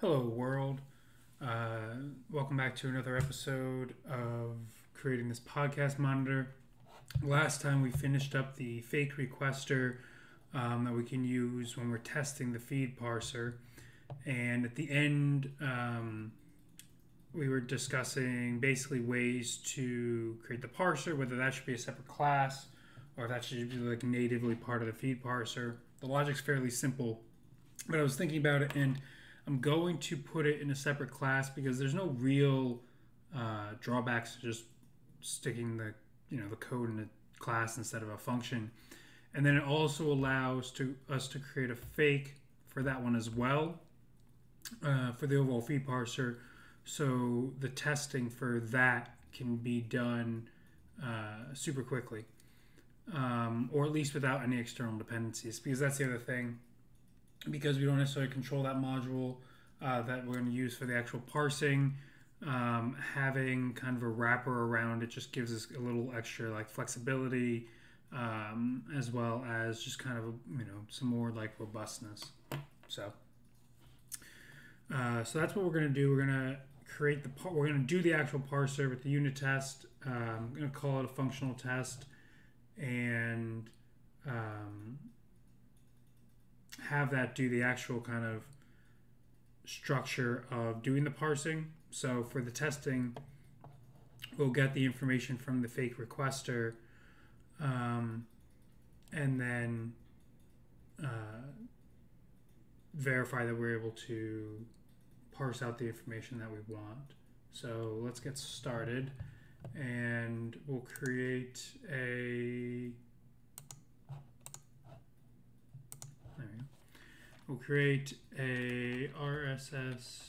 Hello, world. Welcome back to another episode of creating this podcast monitor. Last time we finished up the fake requester that we can use when we're testing the feed parser. And at the end, we were discussing basically ways to create the parser, whether that should be a separate class or if that should be like natively part of the feed parser. The logic's fairly simple, but I was thinking about it and I'm going to put it in a separate class because there's no real drawbacks to just sticking the code in a class instead of a function. And then it also allows us to create a fake for that one as well for the overall feed parser. So the testing for that can be done super quickly, or at least without any external dependencies. Because that's the other thing. Because we don't necessarily control that module that we're going to use for the actual parsing, having kind of a wrapper around it just gives us a little extra like flexibility, as well as just kind of some more like robustness. So that's what we're going to do. We're going to we're going to do the actual parser with the unit test. I'm going to call it a functional test and have that do the actual kind of structure of doing the parsing. So for the testing, we'll get the information from the fake requester, and then verify that we're able to parse out the information that we want. So let's get started, and we'll create a We'll create a RSS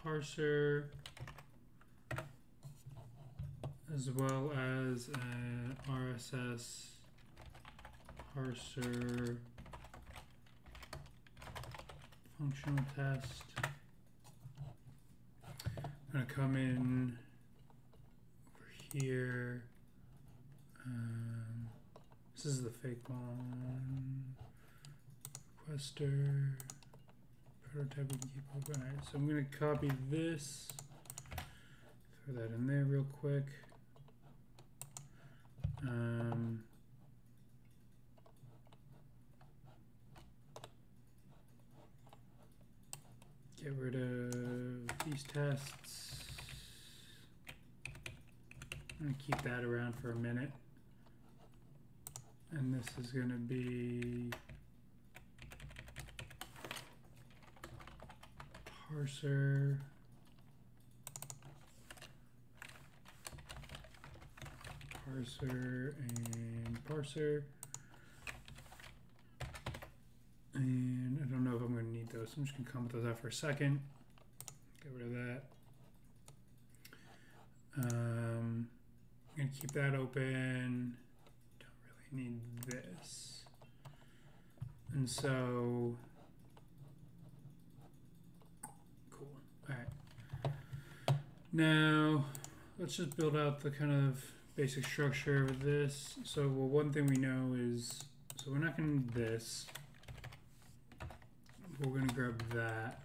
parser as well as an RSS parser functional test. I'm going to come in over here. This is the fake one. Requester, prototype we can keep open. Alright, so I'm going to copy this, throw that in there real quick. Get rid of these tests. I'm going to keep that around for a minute. And this is going to be parser, and parser. And I don't know if I'm going to need those. I'm just going to comment those out for a second. Get rid of that. I'm going to keep that open. Don't really need this. And so now, let's just build out the kind of basic structure of this. So, well, one thing we know is, so we're not going to do this. We're going to grab that.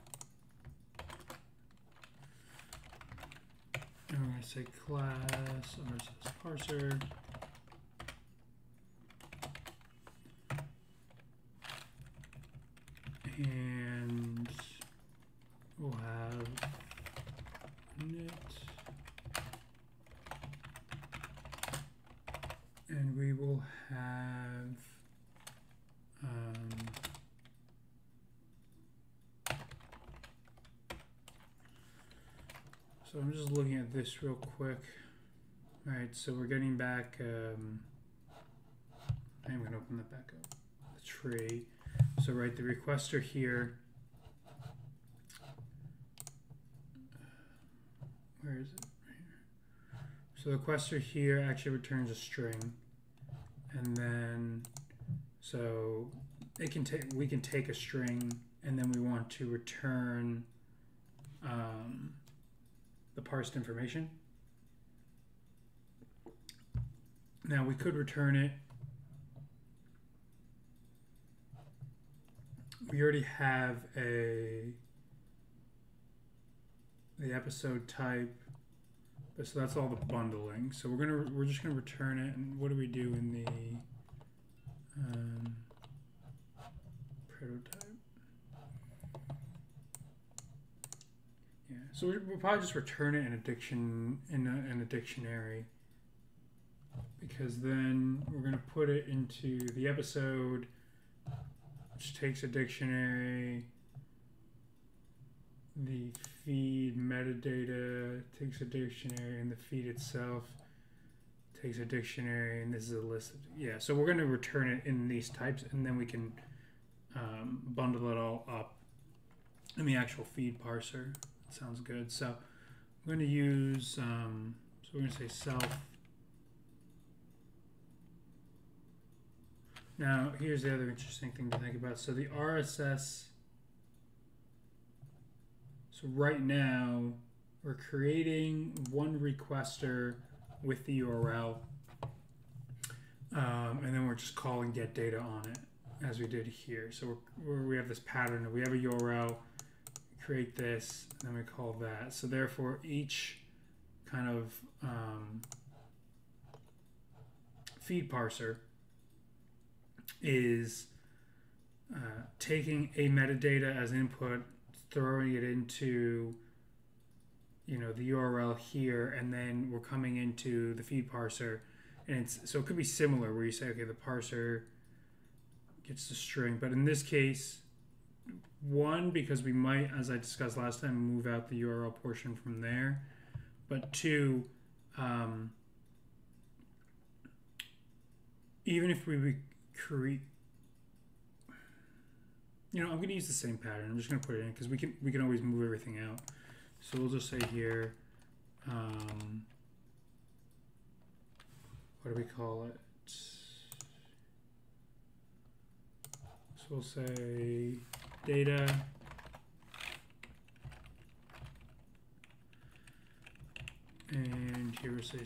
And we're going to say class RSS parser. And we'll have init, and we will have so I'm just looking at this real quick. All right, so we're getting back I'm going to open that back up, the tree. So right, the requester here, where is it? Right here. So the requester here actually returns a string, and then so we can take a string, and then we want to return the parsed information. Now we could return it. We already have a the episode type. So that's all the bundling. So we're just gonna return it. And what do we do in the prototype? Yeah. So we'll probably just return it in a dictionary, because then we're gonna put it into the episode, which takes a dictionary. The feed metadata takes a dictionary, and the feed itself takes a dictionary, and this is a list of, yeah. So we're going to return it in these types, and then we can bundle it all up in the actual feed parser. That sounds good. So I'm going to use, so we're going to say self. Now, here's the other interesting thing to think about. So the RSS. So right now, we're creating one requester with the URL, and then we're just calling get data on it, as we did here. So we have this pattern of we have a URL, create this, and then we call that. So therefore, each kind of feed parser is taking a metadata as input, throwing it into, you know, the URL here, and then we're coming into the feed parser, and so it could be similar where you say, okay, the parser gets the string, but in this case, one, because we might, as I discussed last time, move out the URL portion from there, but two, even if we create, you know, I'm going to use the same pattern. I'm just going to put it in because we can always move everything out. So we'll just say here, what do we call it? So we'll say data, and here we'll say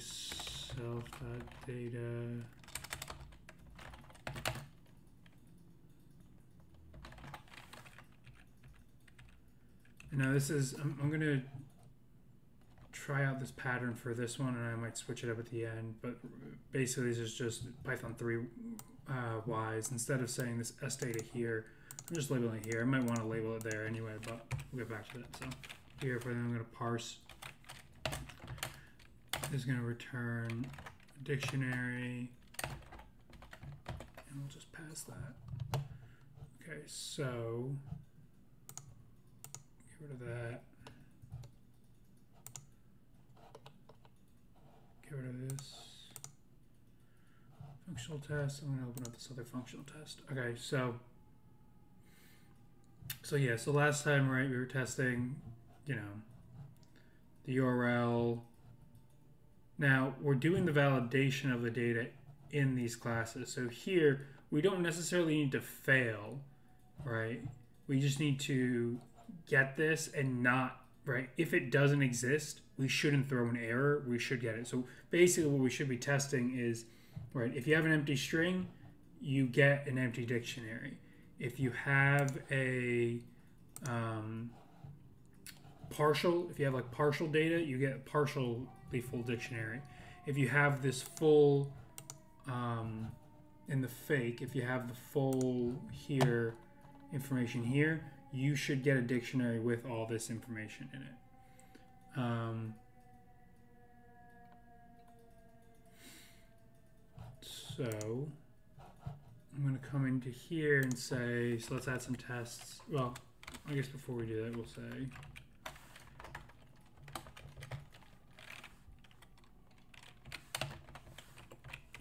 self.data. Now this is, I'm going to try out this pattern for this one, and I might switch it up at the end, but basically this is just Python 3 Ys. Instead of saying this S data here, I'm just labeling it here. I might want to label it there anyway, but we'll get back to that. So here, for them, I'm going to parse. This is going to return a dictionary, and we'll just pass that. Okay, so get rid of that. Get rid of this. Functional test. I'm going to open up this other functional test. Okay, so yeah, so last time, right, we were testing, you know, the URL. Now, we're doing the validation of the data in these classes. So here, we don't necessarily need to fail, right? We just need to get this and not, right? If it doesn't exist, we shouldn't throw an error. We should get it. So basically what we should be testing is, right, if you have an empty string, you get an empty dictionary. If you have a partial, if you have like partial data, you get partially full dictionary. If you have this full, in the fake, if you have the full here, information here, you should get a dictionary with all this information in it. So I'm going to come into here and say, so let's add some tests. Well, I guess before we do that, we'll say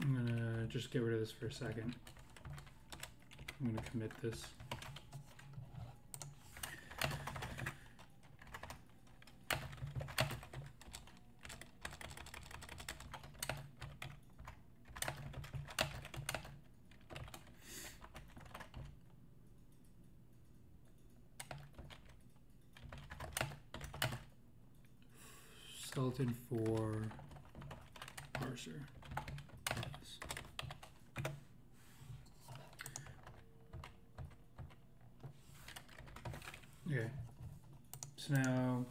I'm going to just get rid of this for a second. I'm going to commit this. Skeleton for parser. Okay. So now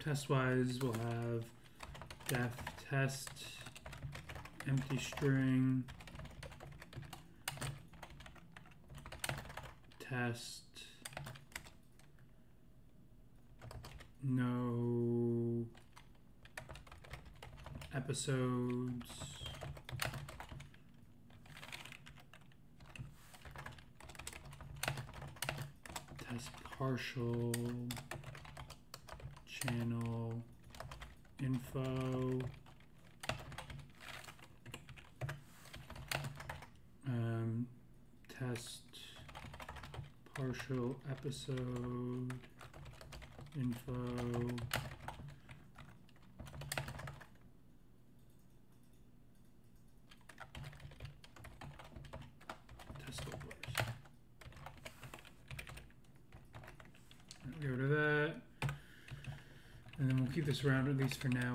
test-wise, we'll have def test empty string test no episodes test partial channel info test partial episode info test couplers. Get rid of that, and then we'll keep this around at least for now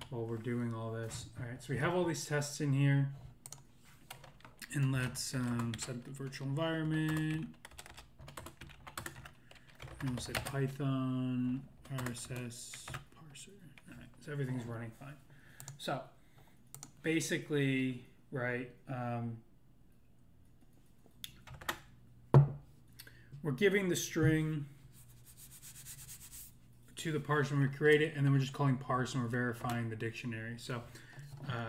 while we're doing all this. All right, so we have all these tests in here, and let's set the virtual environment. And we'll say Python RSS parser. All right, so everything's running fine. So basically, right, we're giving the string to the parser when we create it, and then we're just calling parse and we're verifying the dictionary. So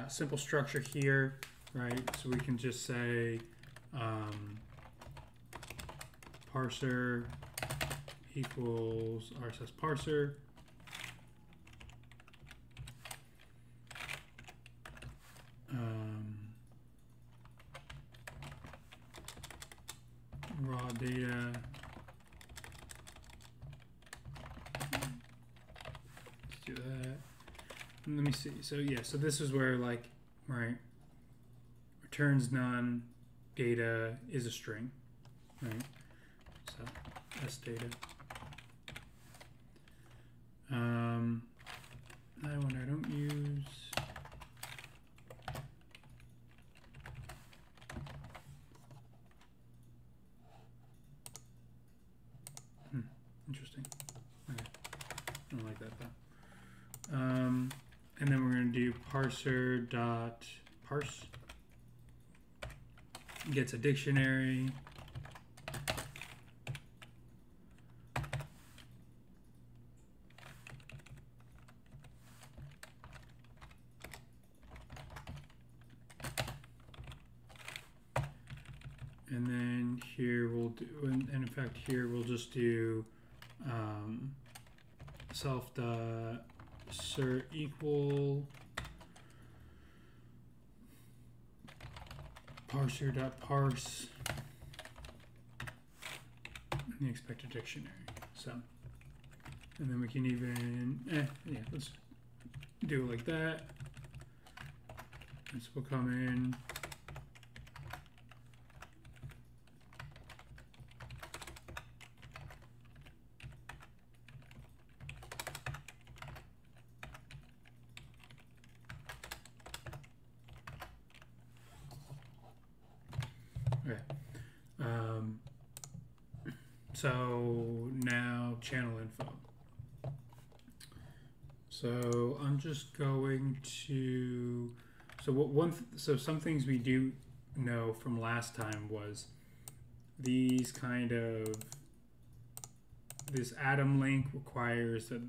simple structure here, right? So we can just say parser equals RSS parser. Raw data. Let's do that. And let me see. So yeah, so this is where like, right, returns none, data is a string, right? So that's data. That one I don't use. Interesting. Okay. I don't like that though. And then we're going to do parser dot parse. Gets a dictionary. And then here we'll do, and in fact here we'll just do self dot ser equal parser dot parse the expected dictionary. So, and then we can even yeah, let's do it like that. This will come in. Okay. So now channel info. So I'm just going to, so some things we do know from last time was these kind of, this Atom link requires that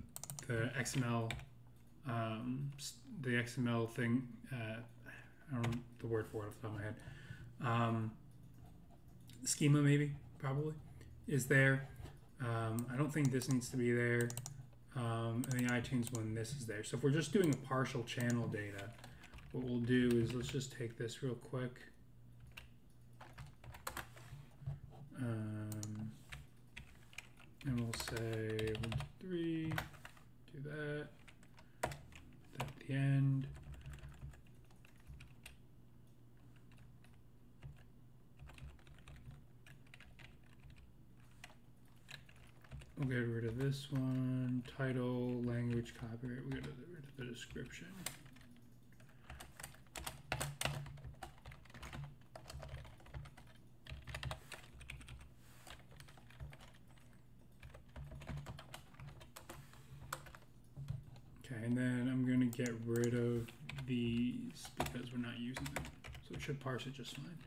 the XML, the XML thing, I don't know the word for it off the top of my head. Schema maybe, probably, is there. I don't think this needs to be there. And the iTunes one, this is there. So if we're just doing a partial channel data, what we'll do is let's just take this real quick. And we'll say 1, 2, 3, do that at the end. We'll get rid of this one, title, language, copyright, we'll get rid of the description. Okay, and then I'm going to get rid of these because we're not using them. So it should parse it just fine.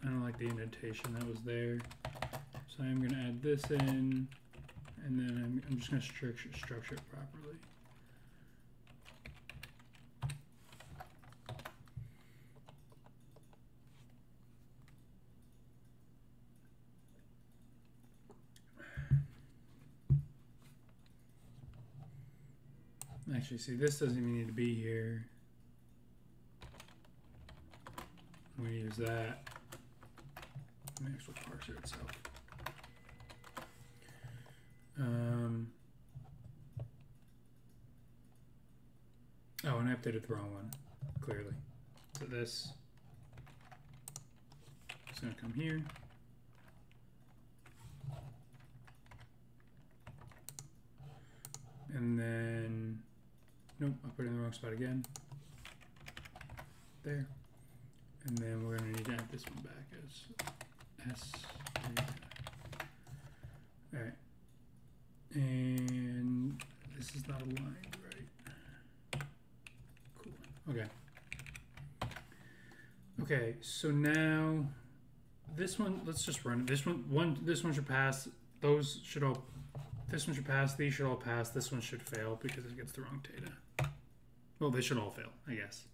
I don't like the indentation that was there. So I'm going to add this in, and then I'm just going to structure it properly. Actually, see, this doesn't even need to be here. We use that in the actual parser itself. Oh, and I updated the wrong one, clearly. So this is going to come here. And then, nope, I put it in the wrong spot again. There. And then we're going to need to add this one back as S. Alright. And this is not aligned, right? Cool. Okay. Okay, so now this one, let's just run it. This one should pass. Those should all, this one should pass. These should all pass. This one should fail because it gets the wrong data. Well, they should all fail, I guess.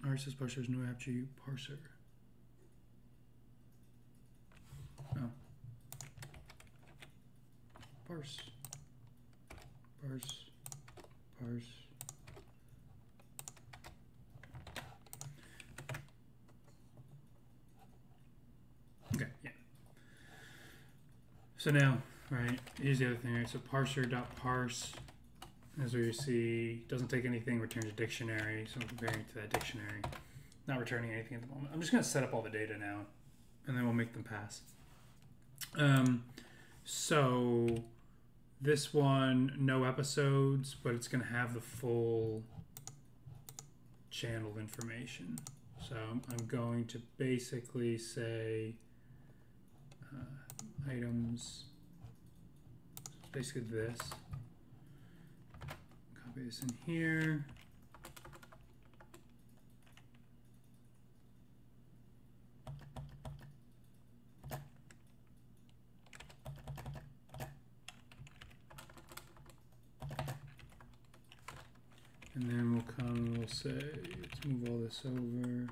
RSS parser is no apg parser. Oh. Parse. Parse. Parse. Okay, yeah. So now, right, here's the other thing, right? So parser.parse, as where you see, doesn't take anything, returns a dictionary, so I'm comparing it to that dictionary. Not returning anything at the moment. I'm just going to set up all the data now, and then we'll make them pass. So this one, no episodes, but it's going to have the full channel information. So I'm going to basically say items, basically this. Copy this in here. And then we'll come and we'll say, let's move all this over.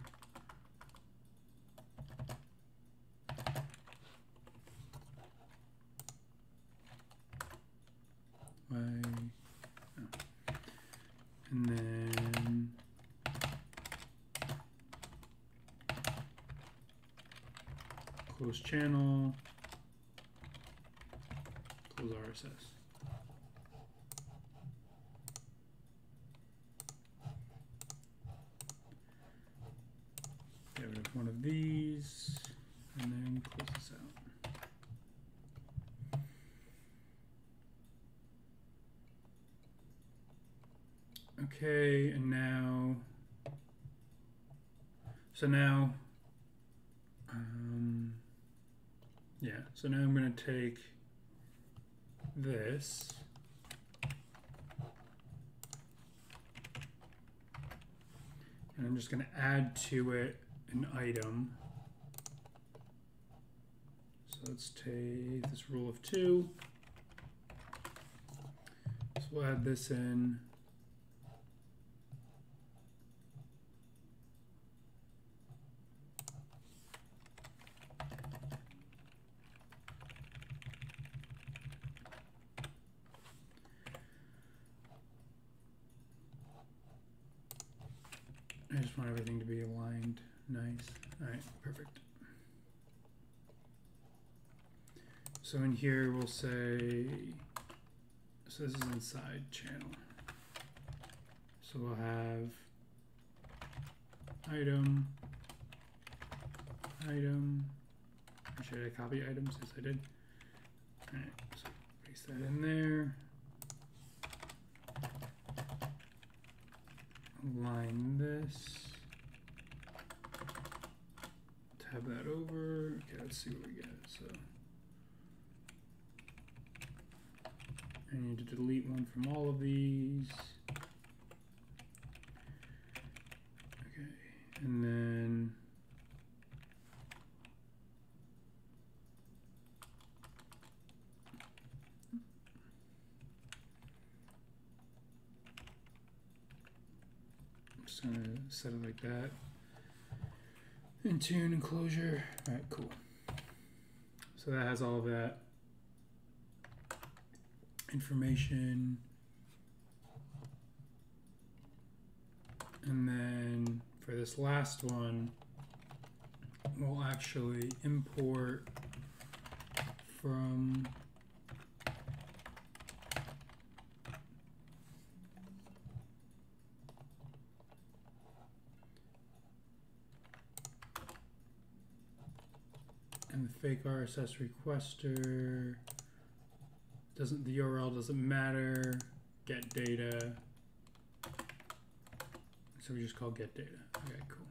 And then close channel, close RSS. Get rid of one of these, and then close this out. Okay, and now, so now, yeah, so now I'm going to take this, and I'm just going to add to it an item. So let's take this rule of 2. So we'll add this in. I just want everything to be aligned nice. All right, perfect. So in here we'll say, so this is inside channel. So we'll have item, item, Should I copy items? Yes, I did. Alright, so paste that in there. Align this. Tab that over. Okay, let's see what we get. So I need to delete one from all of these. Okay, and then I'm just gonna set it like that. In tune enclosure. All right, cool. So that has all of that information. And then for this last one, we'll actually import from and the fake RSS requester doesn't, the URL doesn't matter, get data. So we just call get data. Okay, cool.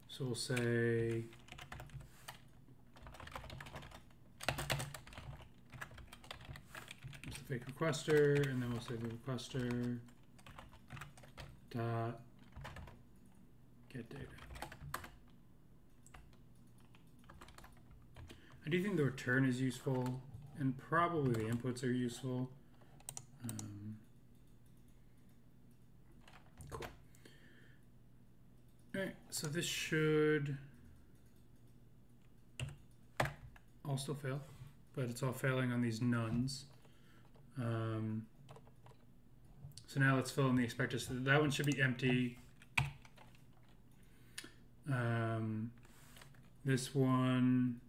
So we'll say it's the fake requester, and then we'll say the requester dot get data. I do think the return is useful, and probably the inputs are useful. Cool. All right, so this should also fail, but it's all failing on these nones. So now let's fill in the expected. So that one should be empty. This one.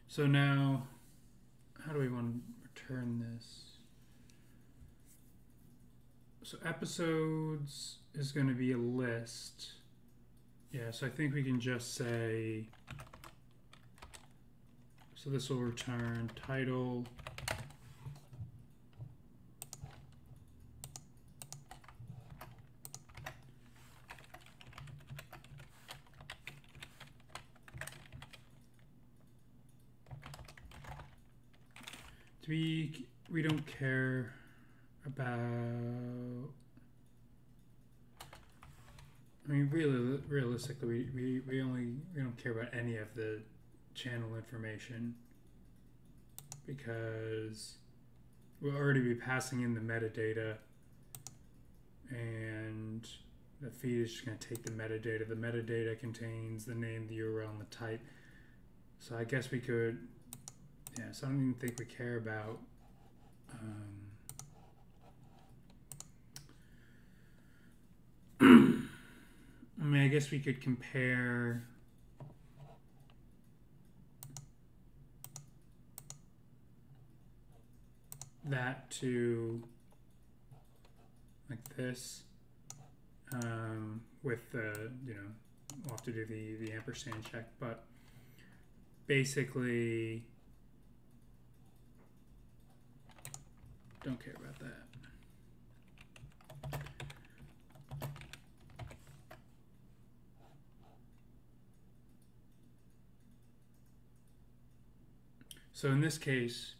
So now, how do we want to return this? So episodes is going to be a list. Yeah, so I think we can just say, so this will return title, we don't care about, I mean, really, realistically, we don't care about any of the channel information because we'll already be passing in the metadata, and the feed is just going to take the metadata. The metadata contains the name, the URL, and the type. So I guess we could, yeah, so I don't even think we care about I mean, I guess we could compare that to like this with the, you know, we'll have to do the ampersand check, but basically don't care about that. So in this case,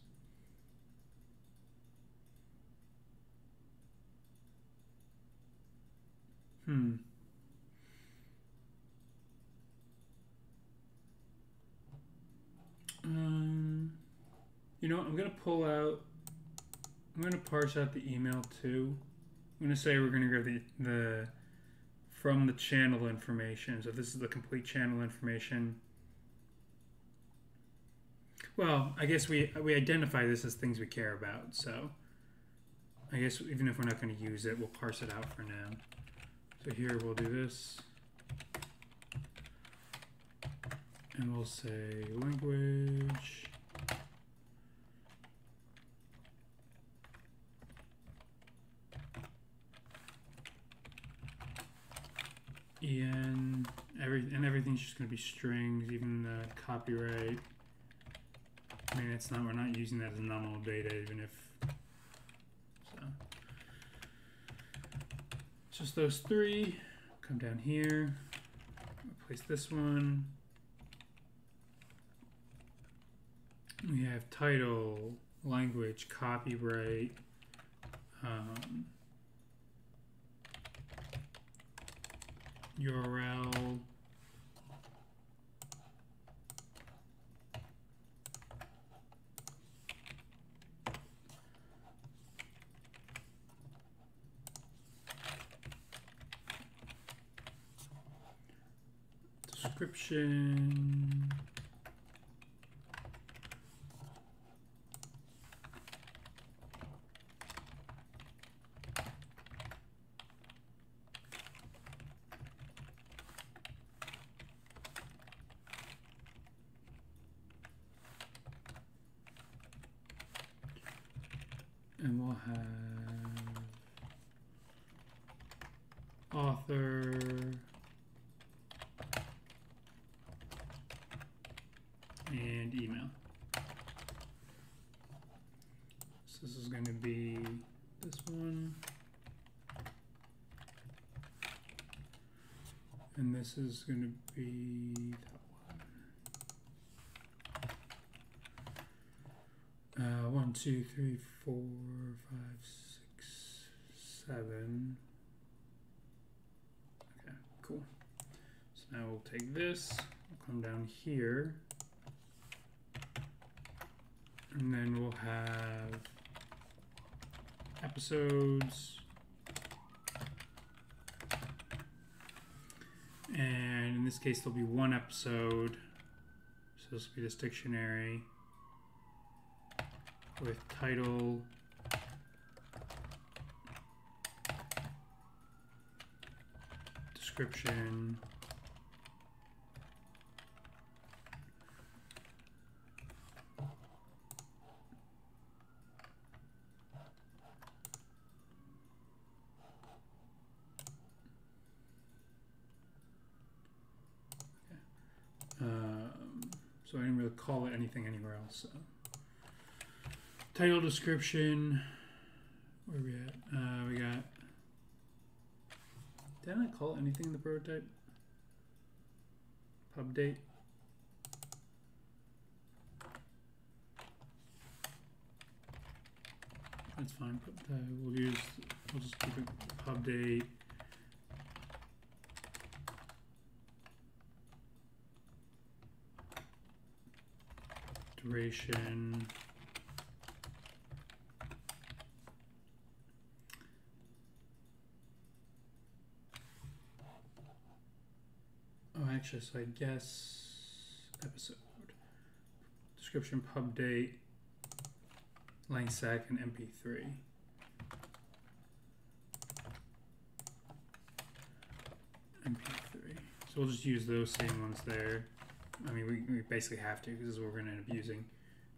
you know what, I'm going to pull out, I'm going to parse out the email too. I'm going to say we're going to grab the from the channel information. So this is the complete channel information. Well, I guess we identify this as things we care about. So I guess even if we're not going to use it, we'll parse it out for now. So here we'll do this. And we'll say language. En, everything's just going to be strings, even the copyright. I mean, we're not using that as nominal data, even if, so. It's just those three. Come down here, replace this one. We have title, language, copyright, URL, description, and we'll have author, and email. So this is going to be this one, and this is going to be that one. 1, 2, 3, 4, 5, 6, 7. Okay, cool. So now we'll take this, we'll come down here, and then we'll have episodes, and in this case there'll be one episode, so this will be this dictionary with title, description, so I didn't really call it anything anywhere else. So. Title, description, where are we at? We got, didn't I call it anything in the prototype? Pub date. That's fine, but we'll just keep it pub date. Duration. Oh, actually, so I guess episode. Description, pub date, length sec, and MP3. MP3. So we'll just use those same ones there. I mean, we basically have to because this is what we're going to end up using,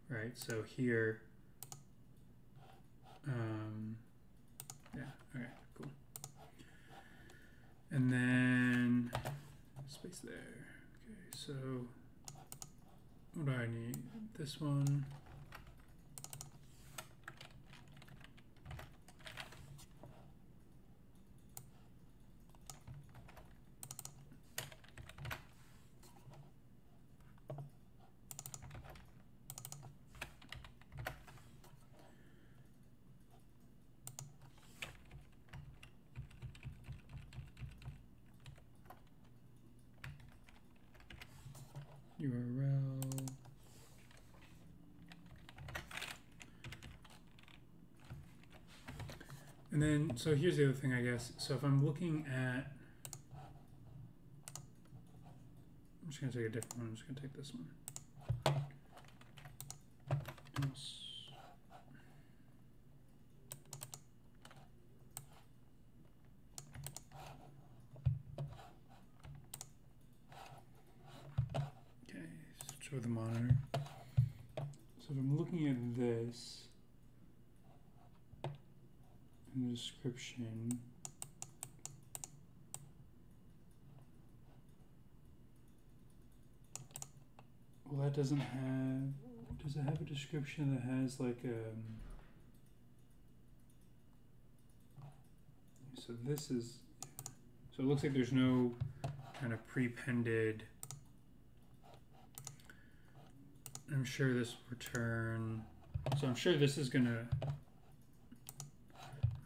right? So here, yeah, okay, cool. And then space there. Okay, so what do I need? This one. URL. And then, so here's the other thing, I guess. So if I'm looking at, I'm just going to take a different one. I'm just going to take this one. Show the monitor. So if I'm looking at this in the description, Well, that doesn't have. Does it have a description that has like so this is. So it looks like there's no kind of prepended. I'm sure this will return. So I'm sure this is gonna.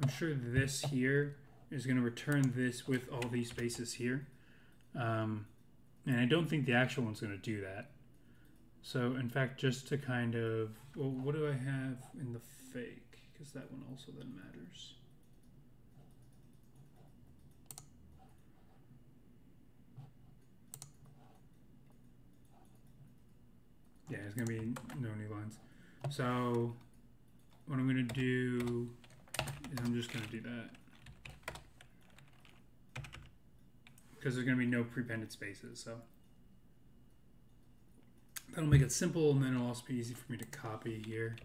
I'm sure this here is gonna return this with all these spaces here, and I don't think the actual one's gonna do that. So in fact, just to kind of, well, what do I have in the fake? Because that one also then matters. Yeah, there's gonna be no new lines. So what I'm gonna do is I'm just gonna do that. Because there's gonna be no prepended spaces, so. That'll make it simple, and then it'll also be easy for me to copy here.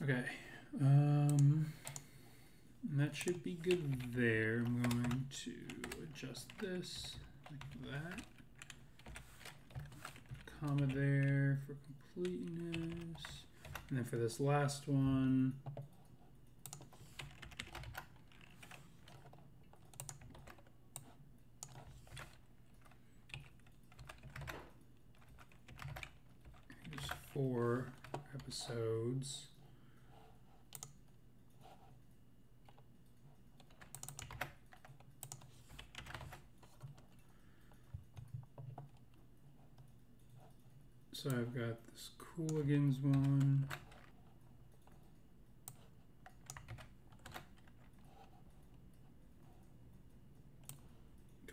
Okay. That should be good there. I'm going to adjust this like that. Comma there for completeness. And then for this last one, there's 4 episodes. So I've got this Cooligans one.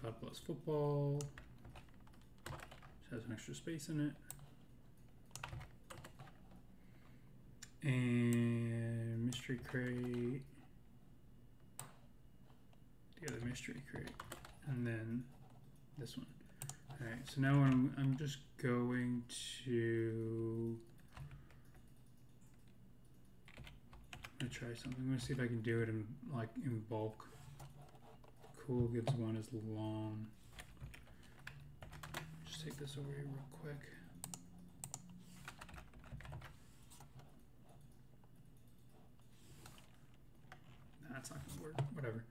God Bless Football. Which has an extra space in it. And Mystery Crate. The other Mystery Crate. And then this one. Alright, so now I'm just going to try something. I'm going to see if I can do it in bulk. Cool Goods one is long. Just take this over here real quick. Nah, that's not going to work. Whatever.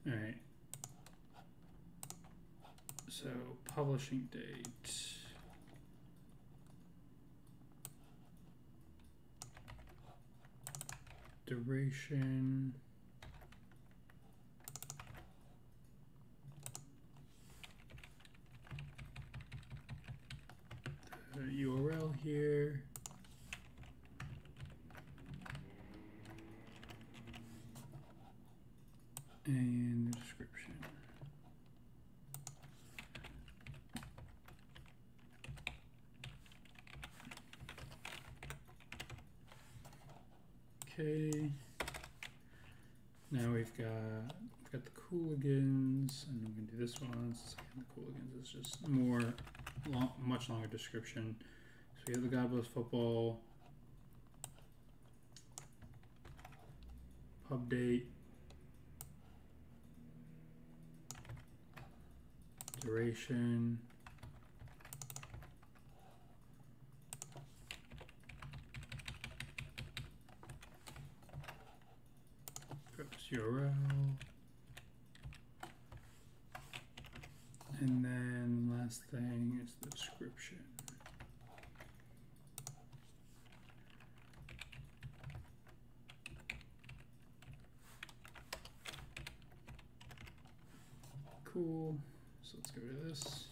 All right. So publishing date. Duration. The URL here. And the description. Okay. Now we've got the Cooligans, and we can do this one. The Cooligans is just much longer description. So we have the God Bless Football, pub date, duration, URL, and then last thing is the description. Cool. So let's go to this.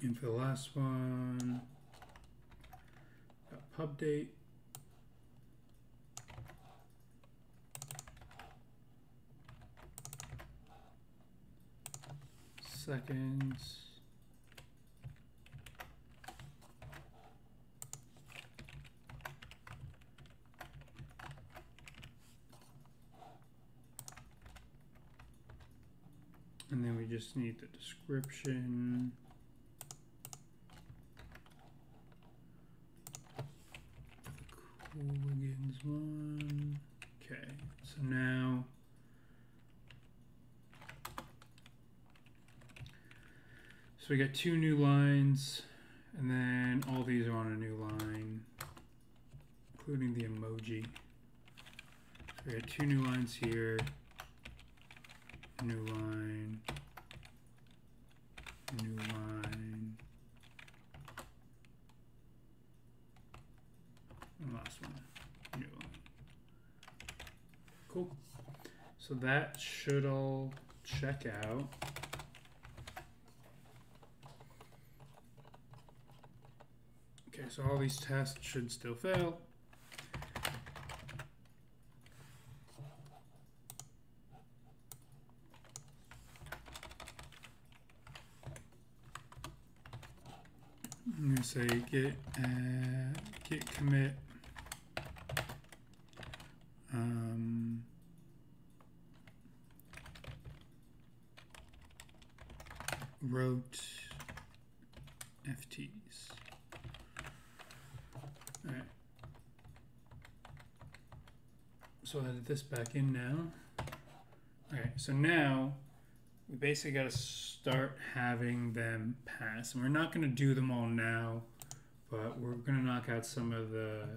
And for the last one, got pub date. Seconds. And then we just need the description. The Cooligans one. Okay, so now we got 2 new lines, and then all these are on a new line, including the emoji. So we got 2 new lines here, new line, new line, and last one, new line. Cool. So that should all check out. Okay, so all these tests should still fail. I'm going to say git commit wrote FTs. All right. So I'll edit this back in now. All right, so now we basically got to start having them pass. And we're not going to do them all now, but we're going to knock out some of the,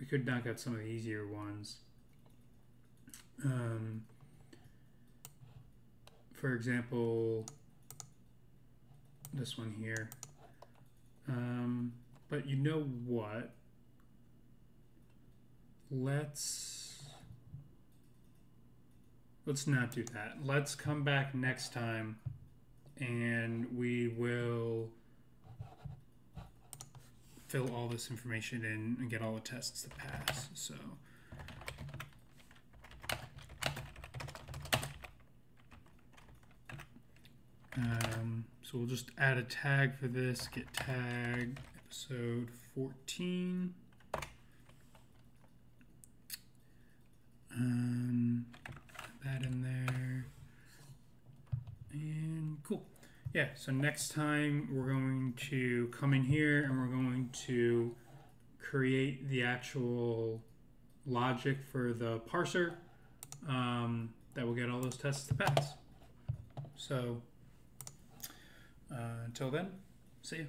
we could knock out some of the easier ones. For example, this one here. But you know what? Let's not do that. Let's come back next time and we will fill all this information in and get all the tests to pass. So we'll just add a tag for this, get tag episode 14. That in there. And cool. Yeah, so next time we're going to come in here and we're going to create the actual logic for the parser that will get all those tests to pass. So until then, see ya.